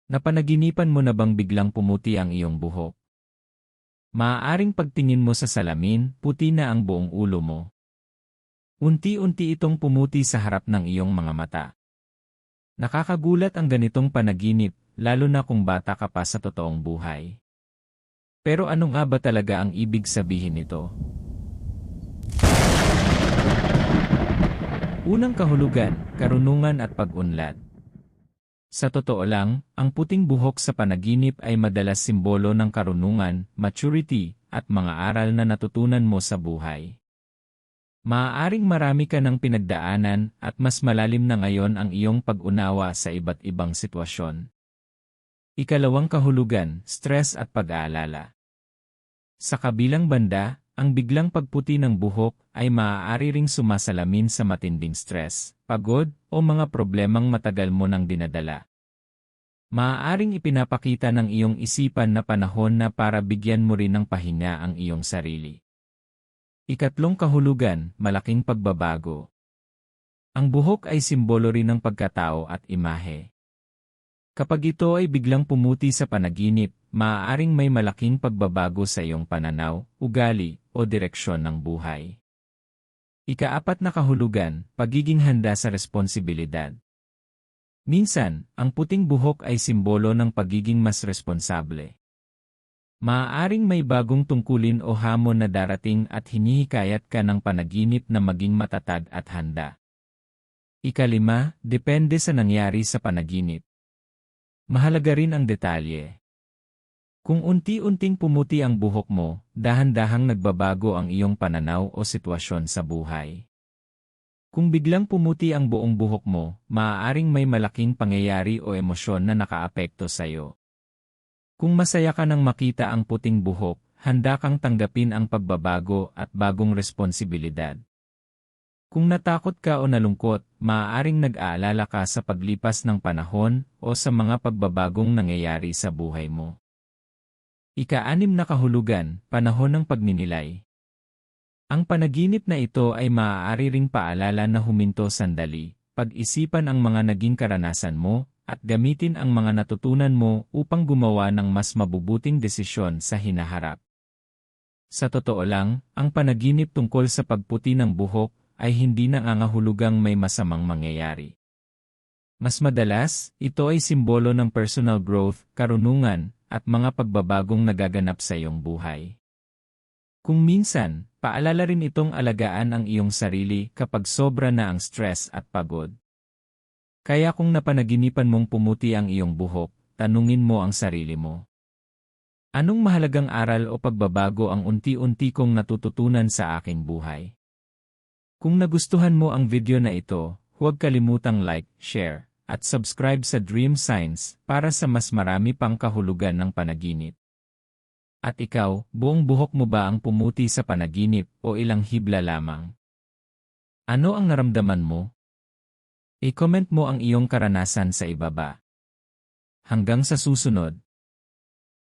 Napanaginipan mo na bang biglang pumuti ang iyong buhok? Maaaring pagtingin mo sa salamin, puti na ang buong ulo mo. Unti-unti itong pumuti sa harap ng iyong mga mata. Nakakagulat ang ganitong panaginip, lalo na kung bata ka pa sa totoong buhay. Pero ano nga ba talaga ang ibig sabihin nito? Unang kahulugan, karunungan at pag-unlad. Sa totoo lang, ang puting buhok sa panaginip ay madalas simbolo ng karunungan, maturity, at mga aral na natutunan mo sa buhay. Maaaring marami ka ng pinagdaanan at mas malalim na ngayon ang iyong pag-unawa sa iba't ibang sitwasyon. Ikalawang kahulugan, stress at pag-aalala. Sa kabilang banda, ang biglang pagputi ng buhok ay maaari ring sumasalamin sa matinding stress, pagod, o mga problemang matagal mo nang dinadala. Maaaring ipinapakita ng iyong isipan na panahon na para bigyan mo rin ng pahinga ang iyong sarili. Ikatlong kahulugan, malaking pagbabago. Ang buhok ay simbolo rin ng pagkatao at imahe. Kapag ito ay biglang pumuti sa panaginip, maaaring may malaking pagbabago sa iyong pananaw, ugali, o direksyon ng buhay. Ikaapat na kahulugan, pagiging handa sa responsibilidad. Minsan, ang puting buhok ay simbolo ng pagiging mas responsable. Maaaring may bagong tungkulin o hamon na darating at hinihikayat ka ng panaginip na maging matatag at handa. Ikalima, depende sa nangyari sa panaginip. Mahalaga rin ang detalye. Kung unti-unting pumuti ang buhok mo, dahan-dahang nagbabago ang iyong pananaw o sitwasyon sa buhay. Kung biglang pumuti ang buong buhok mo, maaaring may malaking pangyayari o emosyon na nakaapekto sa iyo. Kung masaya ka nang makita ang puting buhok, handa kang tanggapin ang pagbabago at bagong responsibilidad. Kung natakot ka o nalungkot, maaaring nag-aalala ka sa paglipas ng panahon o sa mga pagbabagong nangyayari sa buhay mo. Ika-6 na kahulugan, panahon ng pagninilay. Ang panaginip na ito ay maaari ring paalala na huminto sandali, pag-isipan ang mga naging karanasan mo, at gamitin ang mga natutunan mo upang gumawa ng mas mabubuting desisyon sa hinaharap. Sa totoo lang, ang panaginip tungkol sa pagputi ng buhok ay hindi nangangahulugang may masamang mangyayari. Mas madalas, ito ay simbolo ng personal growth, karunungan, at mga pagbabagong nagaganap sa iyong buhay. Kung minsan, paalala rin itong alagaan ang iyong sarili kapag sobra na ang stress at pagod. Kaya kung napanaginipan mong pumuti ang iyong buhok, tanungin mo ang sarili mo. Anong mahalagang aral o pagbabago ang unti-unti kong natututunan sa aking buhay? Kung nagustuhan mo ang video na ito, huwag kalimutang like, share, at subscribe sa Dream Science para sa mas marami pang kahulugan ng panaginip. At ikaw, buong buhok mo ba ang pumuti sa panaginip o ilang hibla lamang? Ano ang naramdaman mo? I-comment mo ang iyong karanasan sa ibaba. Hanggang sa susunod.